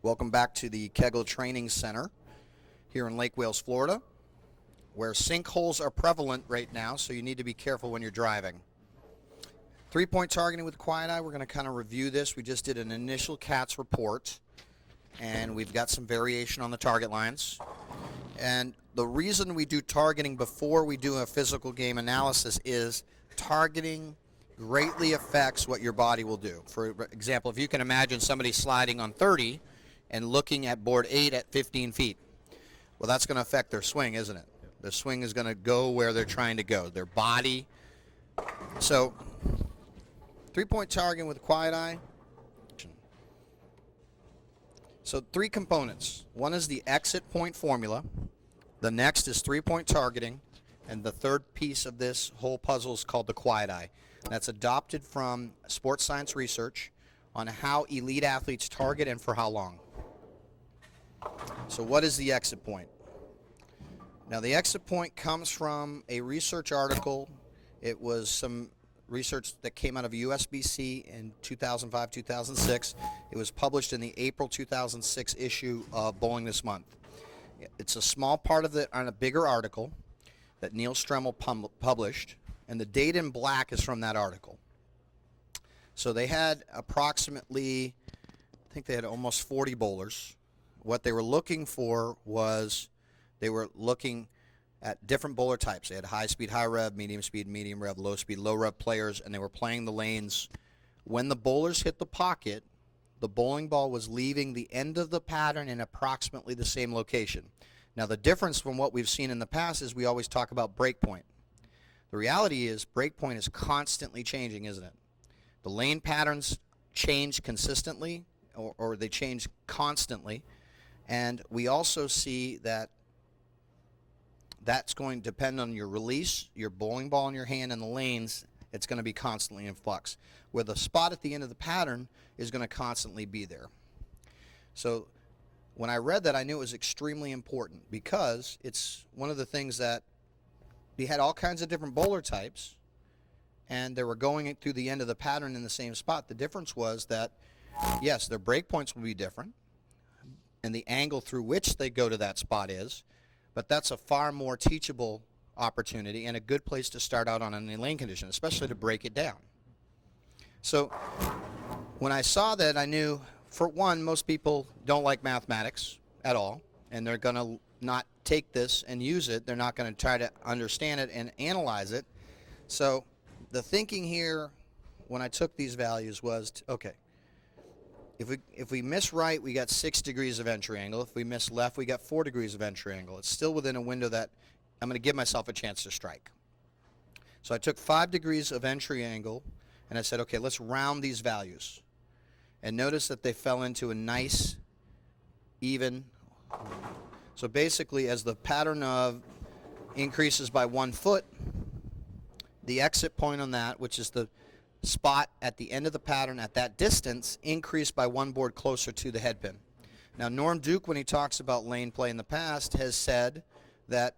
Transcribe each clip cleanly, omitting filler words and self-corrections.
Welcome back to the Kegel Training Center here in Lake Wales, Florida, where sinkholes are prevalent right now, so you need to be careful when you're driving. Three-point targeting with quiet eye, we're going to kind of review this. We just did an initial CATS report, and we've got some variation on the target lines. And the reason we do targeting before we do a physical game analysis is targeting greatly affects what your body will do. For example, if you can imagine somebody sliding on 30 and looking at board 8 at 15 feet, well, that's going to affect their swing, isn't it? Their swing is going to go where they're trying to go, their body. So, three-point targeting with quiet eye. So, three components. One is the exit point formula. The next is three-point targeting. And the third piece of this whole puzzle is called the quiet eye. That's adopted from sports science research on how elite athletes target and for how long. So what is the exit point? Now the exit point comes from a research article. It was some research that came out of USBC in 2005-2006. It was published in the April 2006 issue of Bowling This Month. It's a small part of it on a bigger article that Neil Stremmel published, and the data in black is from that article. So they had approximately, I think they had almost 40 bowlers. What they were looking for was they were looking at different bowler types. They had high speed, high rev, medium speed, medium rev, low speed, low rev players, and they were playing the lanes. When the bowlers hit the pocket, the bowling ball was leaving the end of the pattern in approximately the same location. Now the difference from what we've seen in the past is we always talk about breakpoint. The reality is breakpoint is constantly changing, isn't it? The lane patterns change consistently, or they change constantly. And we also see that that's going to depend on your release, your bowling ball in your hand, and the lanes. It's going to be constantly in flux, where the spot at the end of the pattern is going to constantly be there. So when I read that, I knew it was extremely important because it's one of the things that we had all kinds of different bowler types, and they were going through the end of the pattern in the same spot. The difference was that, yes, their break points will be different, and the angle through which they go to that spot is, but that's a far more teachable opportunity and a good place to start out on any lane condition, especially to break it down. So when I saw that, I knew, for one, most people don't like mathematics at all, and they're going to not take this and use it. They're not going to try to understand it and analyze it. So the thinking here when I took these values was, okay, if we miss right, we got 6 degrees of entry angle. If we miss left, we got 4 degrees of entry angle. It's still within a window that I'm going to give myself a chance to strike. So I took 5 degrees of entry angle, and I said, okay, let's round these values. And notice that they fell into a nice, even. So basically, as the pattern of increases by 1 foot, the exit point on that, which is the spot at the end of the pattern at that distance, increased by 1 board closer to the headpin. Now Norm Duke, when he talks about lane play in the past, has said that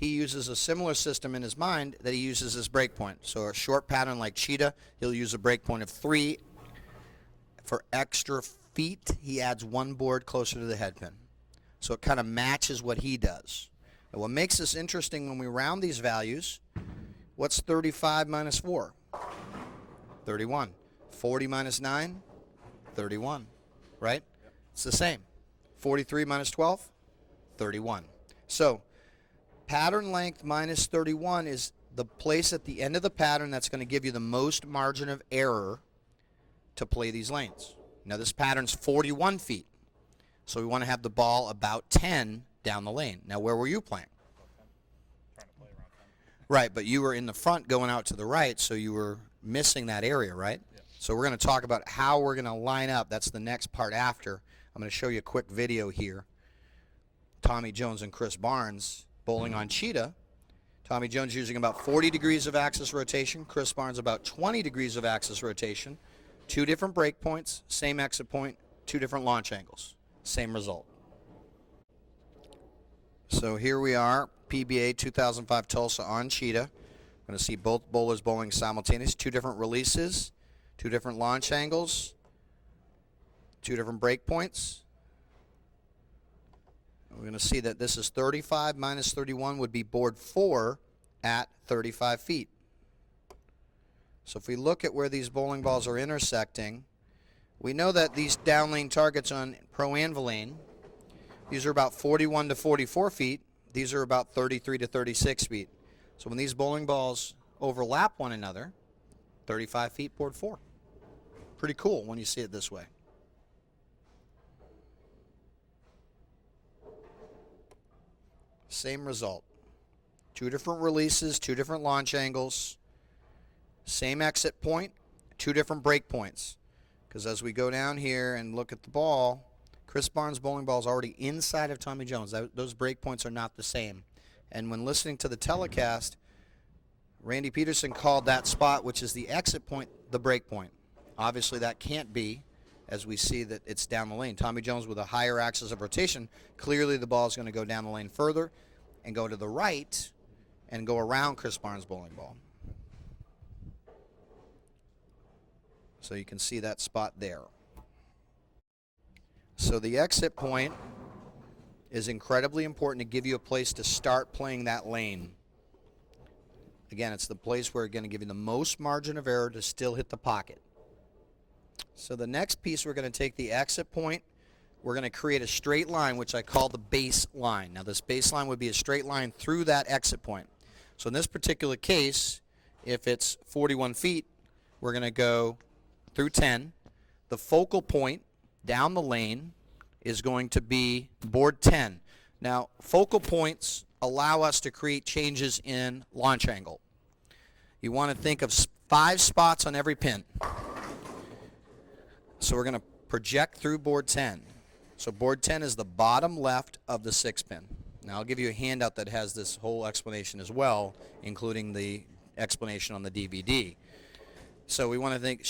he uses a similar system in his mind that he uses as breakpoint. So a short pattern like cheetah, he'll use a breakpoint of 3. For extra feet, he adds 1 board closer to the headpin. So it kind of matches what he does. And what makes this interesting when we round these values, what's 35 minus 4? 31. 40 minus 9? 31. Right? Yep. It's the same. 43 minus 12? 31. So pattern length minus 31 is the place at the end of the pattern that's going to give you the most margin of error to play these lanes. Now this pattern's 41 feet. So we want to have the ball about 10 down the lane. Now where were you playing? Trying to play around 10. Right, but you were in the front going out to the right, so you were missing that area, right? Yeah. So we're going to talk about how we're going to line up. That's the next part after. I'm going to show you a quick video here. Tommy Jones and Chris Barnes bowling on cheetah. Tommy Jones using about 40 degrees of axis rotation. Chris Barnes about 20 degrees of axis rotation. 2 different break points, same exit point, 2 different launch angles. Same result. So here we are, PBA 2005 Tulsa on cheetah. Going to see both bowlers bowling simultaneously. 2 different releases, 2 different launch angles, 2 different break points, We're going to see that this is 35 minus 31 would be board 4 at 35 feet. So if we look at where these bowling balls are intersecting, we know that these downlane targets on Pro Anvilane, these are about 41 to 44 feet. These are about 33 to 36 feet. So when these bowling balls overlap one another, 35 feet, board 4. Pretty cool when you see it this way. Same result. Two different releases, two different launch angles, same exit point, two different break points. Because as we go down here and look at the ball, Chris Barnes' bowling ball is already inside of Tommy Jones. Those break points are not the same. And when listening to the telecast, Randy Peterson called that spot, which is the exit point, the break point. Obviously that can't be, as we see that it's down the lane. Tommy Jones with a higher axis of rotation, clearly the ball is going to go down the lane further and go to the right and go around Chris Barnes' bowling ball. So you can see that spot there. So the exit point is incredibly important to give you a place to start playing that lane. Again, it's the place where it's going to give you the most margin of error to still hit the pocket. So the next piece, we're going to take the exit point. We're going to create a straight line, which I call the base line. Now this base line would be a straight line through that exit point. So in this particular case, if it's 41 feet, we're going to go through 10. The focal point down the lane is going to be board 10. Now, focal points allow us to create changes in launch angle. You want to think of 5 spots on every pin. So we're going to project through board 10. So board 10 is the bottom left of the 6 pin. Now I'll give you a handout that has this whole explanation as well, including the explanation on the DVD. So we want to think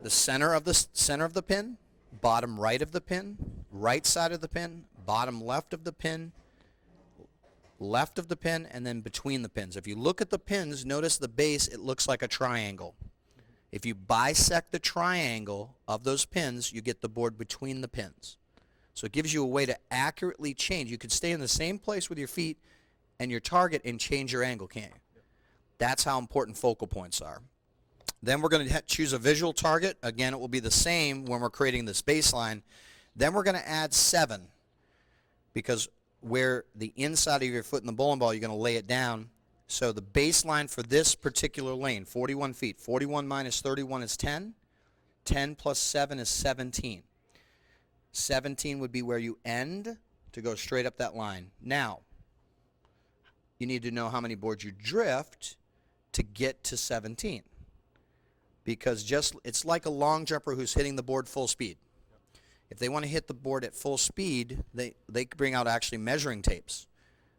the center of the pin, bottom right of the pin, right side of the pin, bottom left of the pin, left of the pin, and then between the pins. If you look at the pins, notice the base, it looks like a triangle. If you bisect the triangle of those pins, you get the board between the pins. So it gives you a way to accurately change. You could stay in the same place with your feet and your target and change your angle, can't you? That's how important focal points are. Then we're going to choose a visual target. Again, it will be the same when we're creating this baseline. Then we're going to add 7, because where the inside of your foot in the bowling ball, you're going to lay it down. So the baseline for this particular lane, 41 feet, 41 minus 31 is 10. 10 plus 7 is 17. 17 would be where you end to go straight up that line. Now, you need to know how many boards you drift to get to 17. Because it's like a long jumper who's hitting the board full speed. If they want to hit the board at full speed, they bring out actually measuring tapes,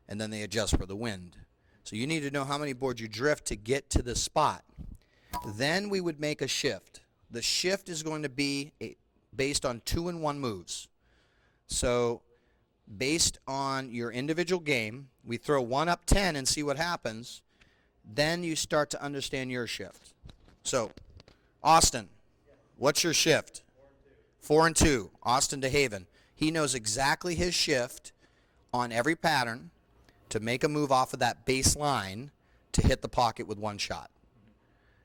and then they adjust for the wind. So you need to know how many boards you drift to get to the spot. Then we would make a shift. The shift is going to be based on 2-in-1 moves. So based on your individual game, we throw 1 up 10 and see what happens. Then you start to understand your shift. So Austin, what's your shift? 4 and 2. Austin DeHaven. He knows exactly his shift on every pattern to make a move off of that baseline to hit the pocket with 1 shot.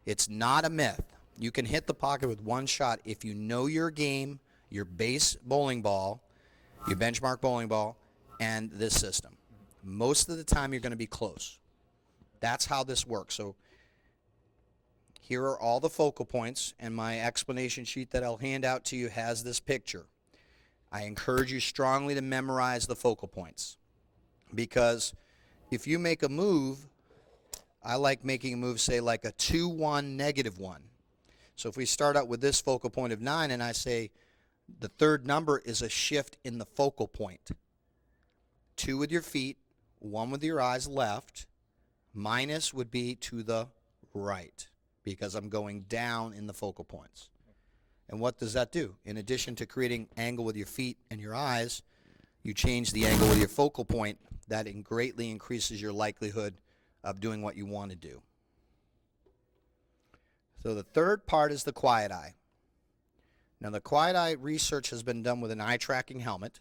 It's not a myth. You can hit the pocket with 1 shot if you know your game, your base bowling ball, your benchmark bowling ball, and this system. Most of the time you're going to be close. That's how this works. So here are all the focal points, and my explanation sheet that I'll hand out to you has this picture. I encourage you strongly to memorize the focal points, because if you make a move, I like making a move, say, like a 2-1, -1. So if we start out with this focal point of 9, and I say the third number is a shift in the focal point. 2 with your feet, 1 with your eyes left, minus would be to the right, because I'm going down in the focal points. And what does that do? In addition to creating angle with your feet and your eyes, you change the angle with your focal point. That greatly increases your likelihood of doing what you want to do. So the third part is the quiet eye. Now the quiet eye research has been done with an eye tracking helmet.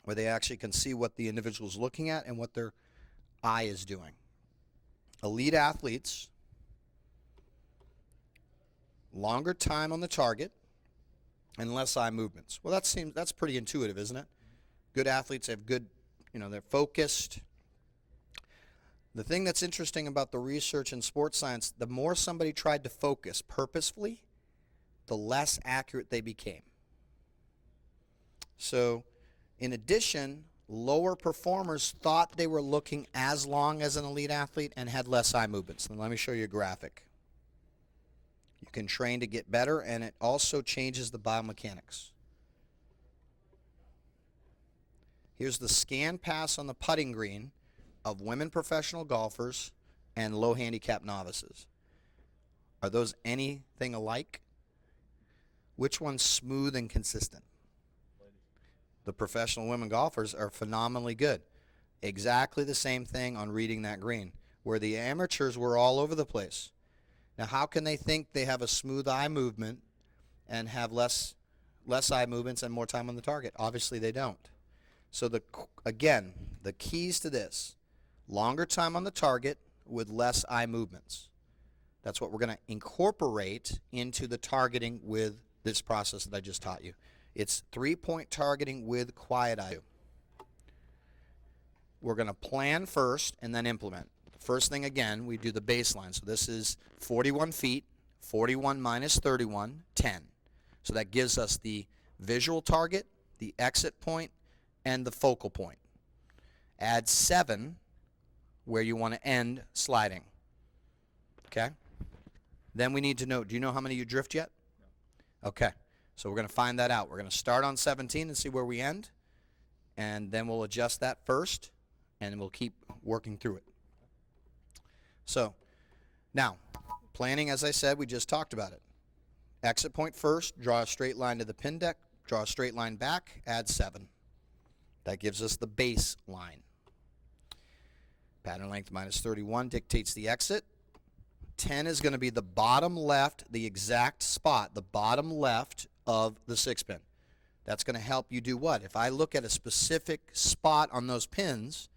where they actually can see what the individual's looking at and what their eye is doing. Elite athletes, longer time on the target and less eye movements. Well, that's pretty intuitive, isn't it? Good athletes have good, they're focused. The thing that's interesting about the research in sports science, the more somebody tried to focus purposefully, the less accurate they became. So, in addition, lower performers thought they were looking as long as an elite athlete and had less eye movements. And let me show you a graphic. You can train to get better, and it also changes the biomechanics. Here's the scan pass on the putting green of women professional golfers and low handicap novices. Are those anything alike? Which one's smooth and consistent? The professional women golfers are phenomenally good. Exactly the same thing on reading that green, where the amateurs were all over the place. Now, how can they think they have a smooth eye movement and have less eye movements and more time on the target? Obviously, they don't. So, again, the keys to this: longer time on the target with less eye movements. That's what we're going to incorporate into the targeting with this process that I just taught you. It's 3-point targeting with quiet eye. We're going to plan first and then implement. The first thing, again, we do the baseline. So this is 41 feet, 41 minus 31, 10. So that gives us the visual target, the exit point, and the focal point. Add 7 where you want to end sliding. Okay? Then we need to know, do you know how many you drift yet? No. Okay. So we're going to find that out. We're going to start on 17 and see where we end, and then we'll adjust that first, and we'll keep working through it. So now, planning, as I said, we just talked about it. Exit point first, draw a straight line to the pin deck, draw a straight line back, add 7. That gives us the baseline. Pattern length minus 31 dictates the exit. 10 is going to be the bottom left, the exact spot, the bottom left of the 6-pin. That's going to help you do what? If I look at a specific spot on those pins,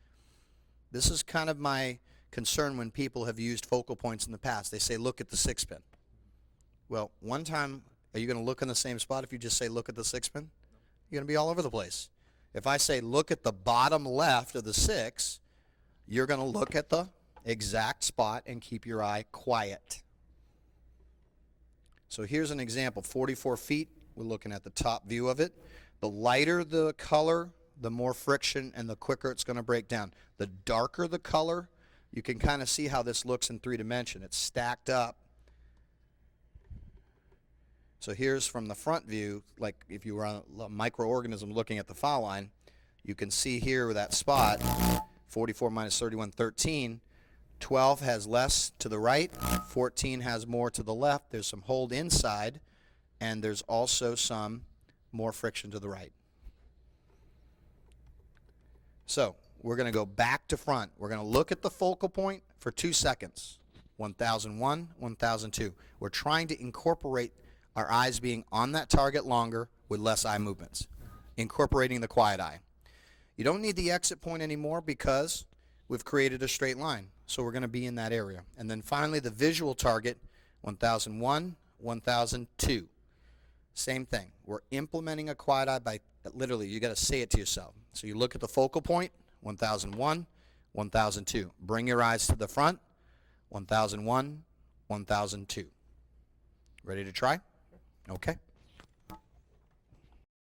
this is kind of my concern when people have used focal points in the past. They say, look at the 6-pin. Well, one time, are you going to look in the same spot if you just say, look at the 6-pin? You're going to be all over the place. If I say, look at the bottom left of the 6, you're going to look at the exact spot and keep your eye quiet. So here's an example, 44 feet. We're looking at the top view of it. The lighter the color, the more friction and the quicker it's going to break down. The darker the color, you can kind of see how this looks in 3 dimension. It's stacked up. So here's from the front view, like if you were on a microorganism looking at the foul line, you can see here that spot, 44 minus 31, 13. 12 has less to the right, 14 has more to the left. There's some hold inside, and there's also some more friction to the right. So we're going to go back to front. We're going to look at the focal point for 2 seconds. 1001, 1002. We're trying to incorporate our eyes being on that target longer with less eye movements, incorporating the quiet eye. You don't need the exit point anymore because we've created a straight line. So we're going to be in that area. And then finally the visual target, 1001, 1002. Same thing. We're implementing a quiet eye by literally, you got to say it to yourself. So you look at the focal point, 1001, 1002. Bring your eyes to the front, 1001, 1002. Ready to try? Okay.